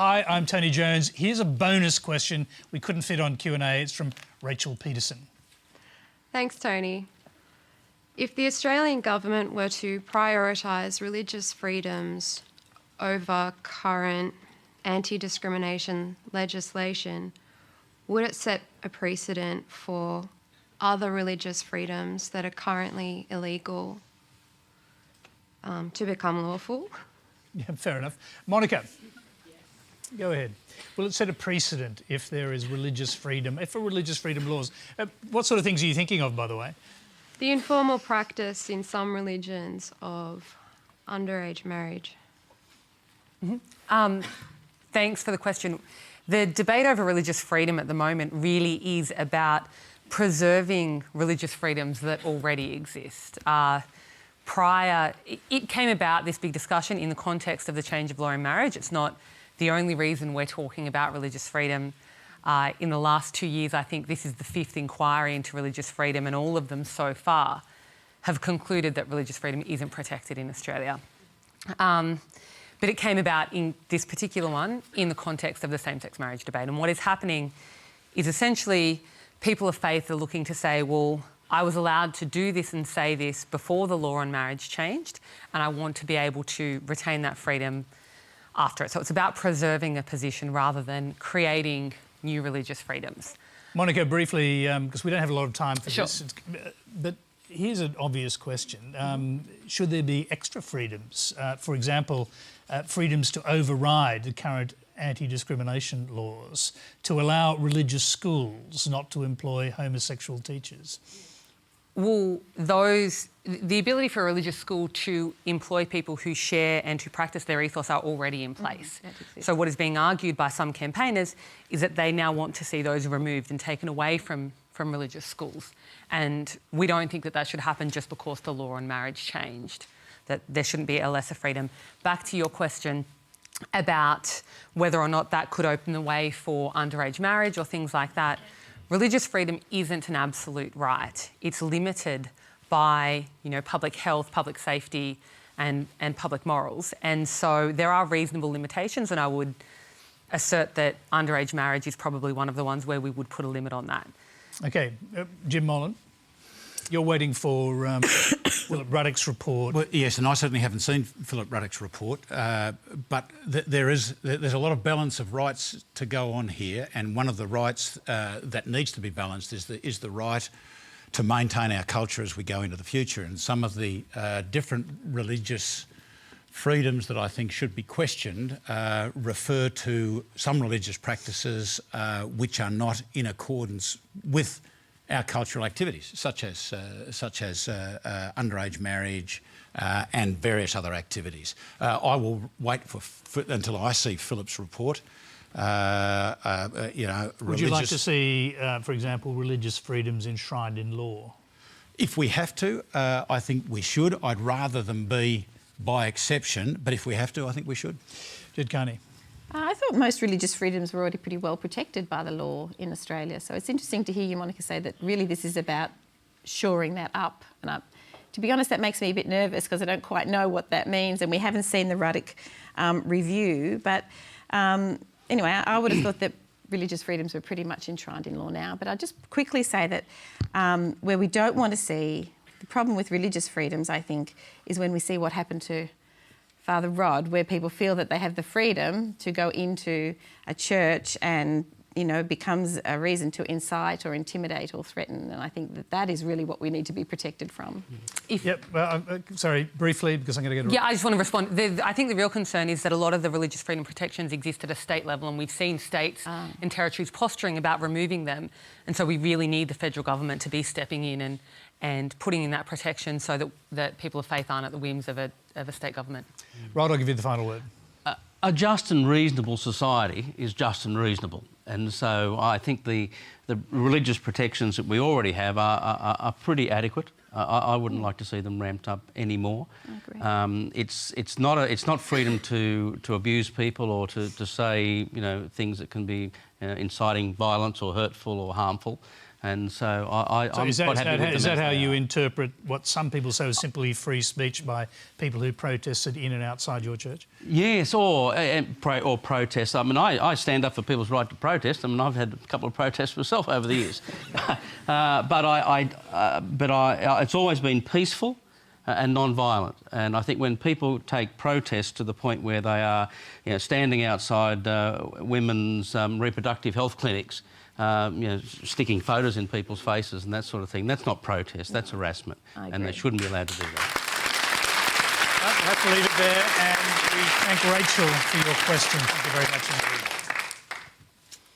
Hi, I'm Tony Jones. Here's a bonus question we couldn't fit on Q&A. It's from Rachel Peterson. Thanks, Tony. If the Australian government were to prioritise religious freedoms over current anti-discrimination legislation, would it set a precedent for other religious freedoms that are currently illegal to become lawful? Yeah, fair enough. Monica, go ahead. Will it set a precedent if there is religious freedom, for religious freedom laws? What sort of things are you thinking of, by the way? The informal practice in some religions of underage marriage. Mm-hmm. Thanks for the question. The debate over religious freedom at the moment really is about preserving religious freedoms that already exist. It came about, this big discussion, in the context of the change of law in marriage. It's not the only reason we're talking about religious freedom. In the last 2 years, I think this is the 5th inquiry into religious freedom, and all of them so far have concluded that religious freedom isn't protected in Australia. But it came about in this particular one in the context of the same-sex marriage debate. And what is happening is essentially people of faith are looking to say, well, I was allowed to do this and say this before the law on marriage changed, and I want to be able to retain that freedom after it. So it's about preserving a position rather than creating new religious freedoms. Monica, briefly, because we don't have a lot of time for Sure. this, but here's an obvious question. Should there be extra freedoms? For example, freedoms to override the current anti-discrimination laws, to allow religious schools not to employ homosexual teachers? Well, the ability for a religious school to employ people who share and who practice their ethos are already in place. So what is being argued by some campaigners is that they now want to see those removed and taken away from religious schools. And we don't think that that should happen just because the law on marriage changed, that there shouldn't be a lesser freedom. Back to your question about whether or not that could open the way for underage marriage or things like that. Religious freedom isn't an absolute right. It's limited by, public health, public safety and public morals. And so there are reasonable limitations, and I would assert that underage marriage is probably one of the ones where we would put a limit on that. OK, Jim Molan, you're waiting for Philip Ruddock's report. Well, yes, and I certainly haven't seen Philip Ruddock's report, but there's a lot of balance of rights to go on here, and one of the rights that needs to be balanced is the right to maintain our culture as we go into the future. And some of the different religious freedoms that I think should be questioned refer to some religious practices which are not in accordance with our cultural activities, such as underage marriage and various other activities. I will wait until I see Philip's report. Would you like to see, for example, religious freedoms enshrined in law? If we have to, I think we should. I'd rather them be by exception, but if we have to, I think we should. Jed Carney. I thought most religious freedoms were already pretty well protected by the law in Australia. So it's interesting to hear you, Monica, say that really this is about shoring that up and up. To be honest, that makes me a bit nervous because I don't quite know what that means, and we haven't seen the Ruddock review. But anyway, I would have thought that religious freedoms were pretty much enshrined in law now. But I'll just quickly say that where we don't want to see, the problem with religious freedoms, I think, is when we see what happened to Father Rod, where people feel that they have the freedom to go into a church and, becomes a reason to incite or intimidate or threaten. And I think that is really what we need to be protected from. Sorry, briefly, because I'm going to get... Yeah, I just want to respond. I think the real concern is that a lot of the religious freedom protections exist at a state level, and we've seen states and territories posturing about removing them. And so we really need the federal government to be stepping in and putting in that protection so that people of faith aren't at the whims of a state government. Rod, I'll give you the final word. A just and reasonable society is just and reasonable. And so I think the religious protections that we already have are pretty adequate. I wouldn't like to see them ramped up anymore. I agree. It's not freedom to abuse people or to say things that can be inciting violence or hurtful or harmful. And so So I'm is quite happy with them is that as how they you are. interpret what some people say was simply free speech by people who protested in and outside your church? Yes, or protest. I mean, I stand up for people's right to protest. I mean, I've had a couple of protests myself over the years, it's always been peaceful and non-violent. And I think when people take protest to the point where they are, standing outside women's reproductive health clinics, sticking photos in people's faces and that sort of thing, that's not protest, that's harassment, and they shouldn't be allowed to do that. We'll have to leave it there, and we thank Rachel for your question. Thank you very much indeed.